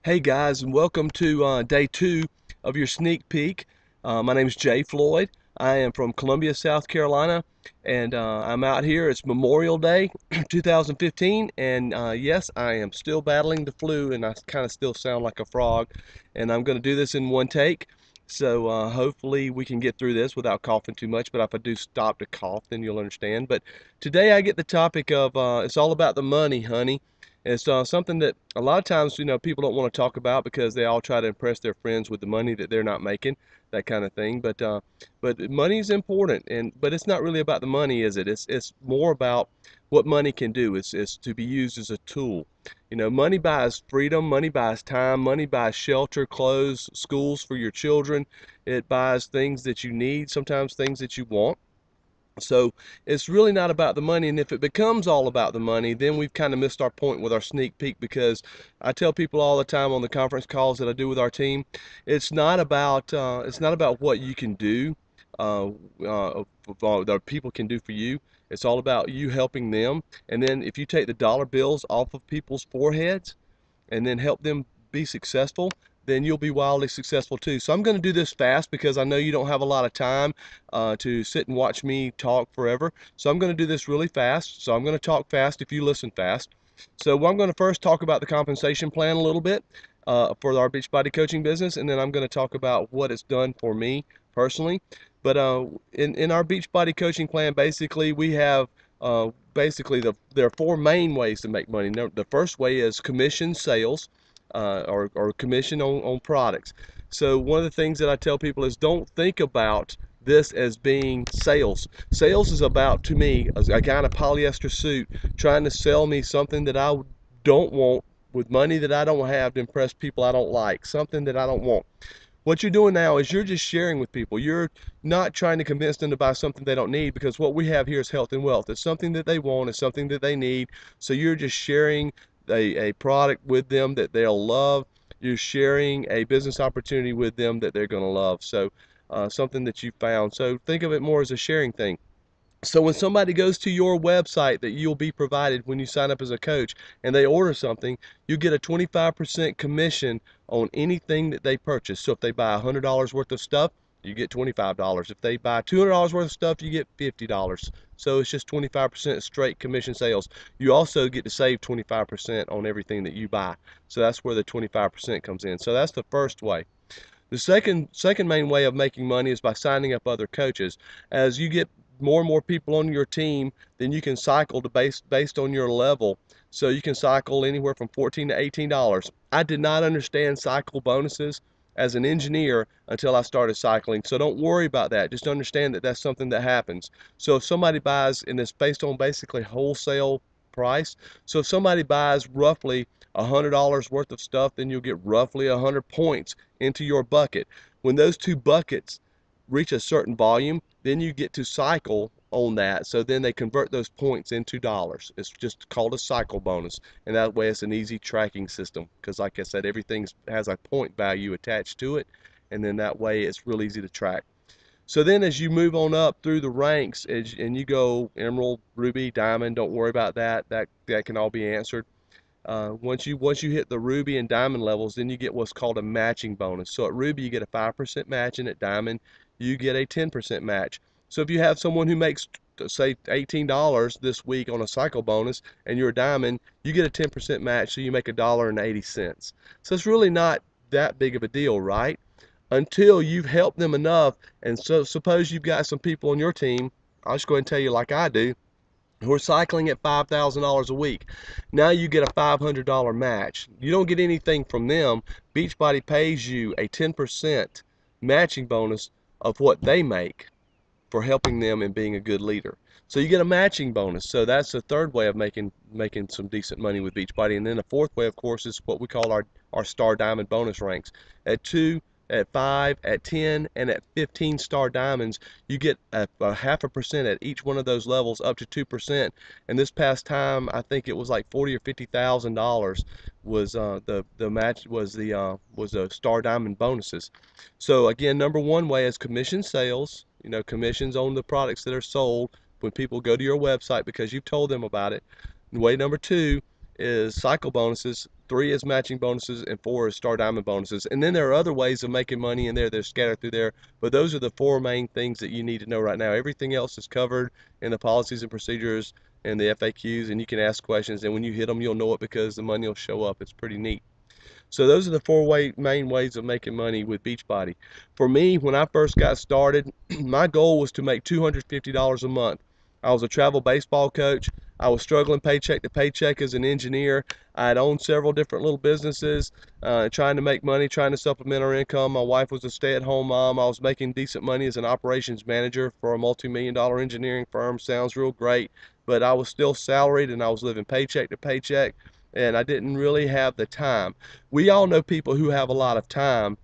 Hey guys, and welcome to day two of your sneak peek. My name is Jay Floyd. I am from Columbia, South Carolina, and I'm out here. It's Memorial Day 2015, and yes, I am still battling the flu, and I kind of still sound like a frog. And I'm going to do this in one take, so hopefully we can get through this without coughing too much. But if I do stop to cough, then you'll understand. But today I get the topic of it's all about the money, honey. It's something that a lot of times, people don't want to talk about because they all try to impress their friends with the money that they're not making, that kind of thing. But money is important, but it's not really about the money, is it? It's more about what money can do. It's to be used as a tool. Money buys freedom, money buys time, money buys shelter, clothes, schools for your children. It buys things that you need, sometimes things that you want. So it's really not about the money, and if it becomes all about the money, then we've kind of missed our point with our sneak peek. Because I tell people all the time on the conference calls that I do with our team, it's not about what you can do, uh, that people can do for you. It's all about you helping them. And then if you take the dollar bills off of people's foreheads and then help them be successful, then you'll be wildly successful too. So I'm going to do this fast because I know you don't have a lot of time to sit and watch me talk forever. So I'm going to do this really fast. So I'm going to talk fast if you listen fast. So I'm going to first talk about the compensation plan a little bit for our Beachbody coaching business, and then I'm going to talk about what it's done for me personally. But in our Beachbody coaching plan, basically we have there are four main ways to make money. Now, the first way is commission sales, or commission on products. So one of the things that I tell people is don't think about this as being sales. Sales is about, to me, a guy in a polyester suit trying to sell me something that I don't want with money that I don't have to impress people I don't like, something that I don't want. What you're doing now is you're just sharing with people. You're not trying to convince them to buy something they don't need, because what we have here is health and wealth. It's something that they want, it's something that they need. So you're just sharing a product with them that they'll love. You're sharing a business opportunity with them that they're going to love. So something that you found. So think of it more as a sharing thing. So when somebody goes to your website that you'll be provided when you sign up as a coach and they order something, you get a 25% commission on anything that they purchase. So if they buy $100 worth of stuff, you get $25. If they buy $200 worth of stuff, you get $50. So it's just 25% straight commission sales. You also get to save 25% on everything that you buy. So that's where the 25% comes in. So that's the first way. The second main way of making money is by signing up other coaches. As you get more and more people on your team, then you can cycle to based on your level. So you can cycle anywhere from $14 to $18. I did not understand cycle bonuses as an engineer until I started cycling. So don't worry about that. Just understand that that's something that happens. So if somebody buys, and it's based on basically wholesale price. So if somebody buys roughly $100 worth of stuff, then you'll get roughly 100 points into your bucket. When those two buckets reach a certain volume, then you get to cycle on that. So then they convert those points into dollars. It's just called a cycle bonus. And that way it's an easy tracking system, because like I said, everything has a point value attached to it. And then that way it's real easy to track. So then as you move on up through the ranks, and you go emerald, ruby, diamond, don't worry about that. That can all be answered. Once you hit the ruby and diamond levels, then you get what's called a matching bonus. So at ruby you get a 5% match, and at diamond you get a 10% match. So if you have someone who makes, say, $18 this week on a cycle bonus, and you're a diamond, you get a 10% match, so you make $1.80. So it's really not that big of a deal, right? Until you've helped them enough. And so suppose you've got some people on your team, I'll just go ahead and tell you like I do, who are cycling at $5,000 a week. Now you get a $500 match. You don't get anything from them. Beachbody pays you a 10% matching bonus of what they make for helping them and being a good leader. So you get a matching bonus. So that's the third way of making some decent money with Beachbody. And then the fourth way, of course, is what we call our Star Diamond bonus ranks. At 2, at 5, at 10, and at 15 Star Diamonds, you get a half a percent at each one of those levels, up to 2%. And this past time, I think it was like $40,000 or $50,000 was the match was the Star Diamond bonuses. So again, number one way is commission sales, commissions on the products that are sold when people go to your website because you've told them about it. And way number two is cycle bonuses, 3 is matching bonuses, and 4 is Star Diamond bonuses. And then there are other ways of making money in there that are scattered through there, but those are the 4 main things that you need to know right now. Everything else is covered in the policies and procedures and the FAQs, and you can ask questions, and when you hit them, you'll know it because the money will show up. It's pretty neat. So those are the 4 main ways of making money with Beachbody. For me, when I first got started, my goal was to make $250 a month. I was a travel baseball coach. I was struggling paycheck to paycheck as an engineer. I had owned several different little businesses, trying to make money, trying to supplement our income. My wife was a stay-at-home mom. I was making decent money as an operations manager for a multi-million-dollar engineering firm. Sounds real great, but I was still salaried and I was living paycheck to paycheck, and I didn't really have the time. We all know people who have a lot of time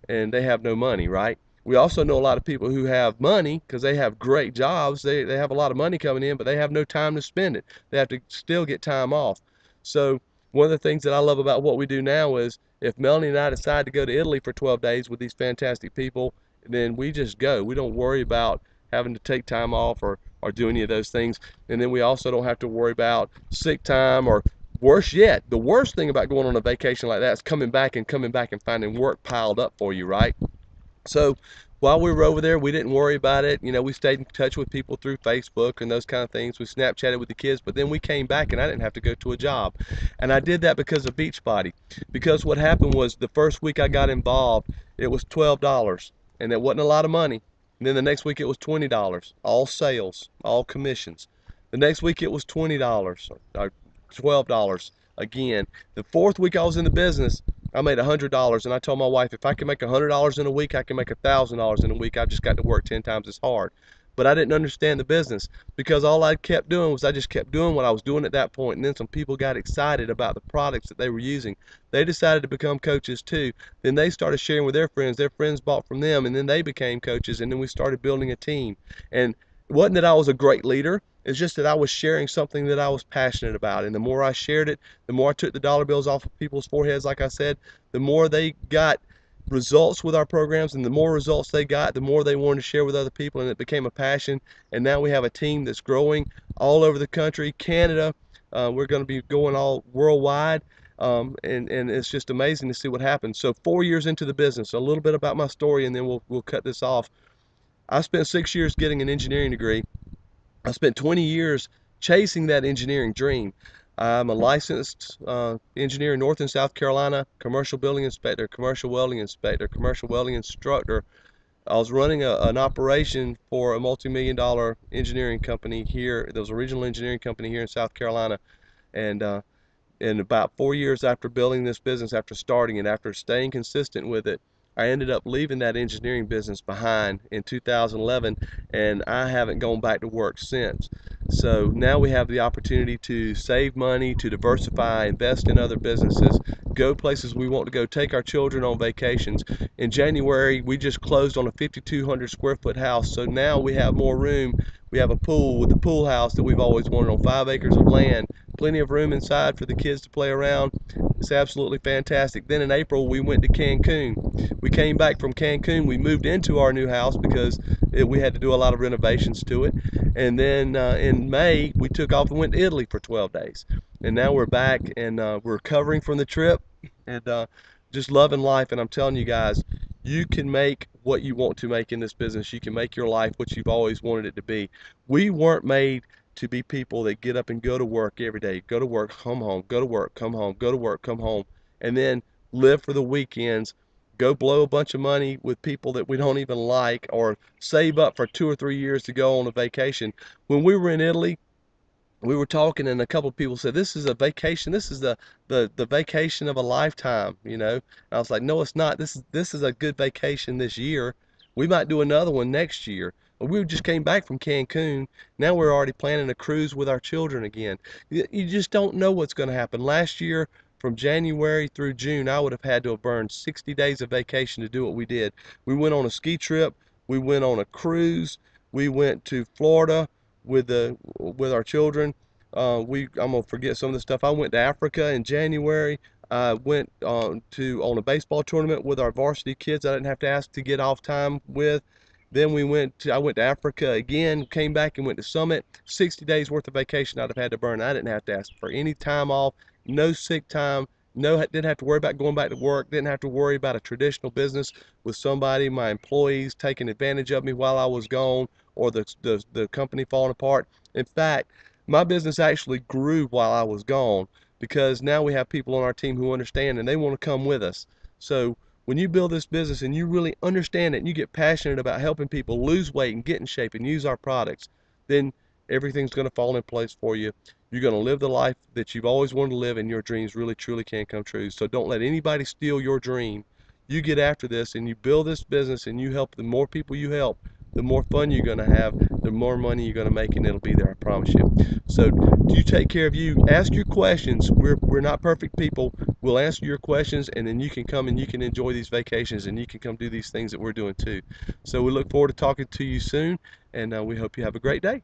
and they have no money, right? We also know a lot of people who have money because they have great jobs. They have a lot of money coming in, but they have no time to spend it. They have to still get time off. So one of the things that I love about what we do now is if Melanie and I decide to go to Italy for 12 days with these fantastic people, then we just go. We don't worry about having to take time off or do any of those things. And then we also don't have to worry about sick time, or worse yet, the worst thing about going on a vacation like that is coming back and finding work piled up for you, right? So while we were over there, we didn't worry about it. You know, we stayed in touch with people through Facebook and those kind of things. We Snapchatted with the kids, but then we came back and I didn't have to go to a job. And I did that because of Beachbody. Because what happened was the first week I got involved, it was $12, and it wasn't a lot of money. And then the next week it was $20, all sales, all commissions. The next week it was $20 or $12 again. The fourth week I was in the business, I made $100, and I told my wife, if I can make $100 in a week, I can make $1,000 in a week. I've just got to work 10 times as hard. But I didn't understand the business because all I kept doing was I just kept doing what I was doing at that point. And then some people got excited about the products that they were using. They decided to become coaches too. Then they started sharing with their friends. Their friends bought from them, and then they became coaches. And then we started building a team. And it wasn't that I was a great leader. It's just that I was sharing something that I was passionate about. And the more I shared it, the more I took the dollar bills off of people's foreheads, like I said, the more they got results with our programs, and the more results they got, the more they wanted to share with other people, and it became a passion. And now we have a team that's growing all over the country, Canada. We're going to be going all worldwide. And it's just amazing to see what happens. So 4 years into the business, a little bit about my story, and then we'll cut this off. I spent 6 years getting an engineering degree. I spent 20 years chasing that engineering dream. I'm a licensed engineer in North and South Carolina, commercial building inspector, commercial welding inspector, commercial welding instructor. I was running an operation for a multi-million-dollar engineering company here. There was a regional engineering company here in South Carolina, and about 4 years after building this business, after starting it, after staying consistent with it, I ended up leaving that engineering business behind in 2011, and I haven't gone back to work since. So now we have the opportunity to save money, to diversify, invest in other businesses, go places we want to go, take our children on vacations. In January, we just closed on a 5,200 square foot house, so now we have more room. We have a pool with the pool house that we've always wanted on 5 acres of land. Plenty of room inside for the kids to play around. It's absolutely fantastic. Then in April, we went to Cancun. We came back from Cancun. We moved into our new house because we had to do a lot of renovations to it. And then in May, we took off and went to Italy for 12 days. And now we're back, and we're recovering from the trip and just loving life. And I'm telling you guys, you can make what you want to make in this business. You can make your life what you've always wanted it to be. We weren't made to be people that get up and go to work every day, go to work, come home, go to work, come home, go to work, come home, and then live for the weekends, go blow a bunch of money with people that we don't even like, or save up for 2 or 3 years to go on a vacation. When we were in Italy, we were talking, and a couple of people said, this is a vacation, this is the vacation of a lifetime, you know. And I was like, no, it's not. This is a good vacation this year. We might do another one next year. But we just came back from Cancun. Now we're already planning a cruise with our children again. You just don't know what's going to happen. Last year, from January through June, I would have had to have burned 60 days of vacation to do what we did. We went on a ski trip. We went on a cruise. We went to Florida with our children. I'm gonna forget some of the stuff. I went to Africa in January. I went on a baseball tournament with our varsity kids. I didn't have to ask to get off time with. Then I went to Africa again, came back and went to Summit. 60 days worth of vacation I'd have had to burn. I didn't have to ask for any time off, no sick time, No, didn't have to worry about going back to work. Didn't have to worry about a traditional business with somebody, my employees taking advantage of me while I was gone, or the company falling apart. In fact, my business actually grew while I was gone because now we have people on our team who understand and they want to come with us. So when you build this business and you really understand it and you get passionate about helping people lose weight and get in shape and use our products, then everything's going to fall in place for you. You're going to live the life that you've always wanted to live, and your dreams really truly can come true. So don't let anybody steal your dream. You get after this and you build this business and you help. The more people you help, the more fun you're going to have, the more money you're going to make, and it'll be there, I promise you. So you take care of you. Ask your questions. We're not perfect people. We'll answer your questions, and then you can come and you can enjoy these vacations, and you can come do these things that we're doing too. So we look forward to talking to you soon, and we hope you have a great day.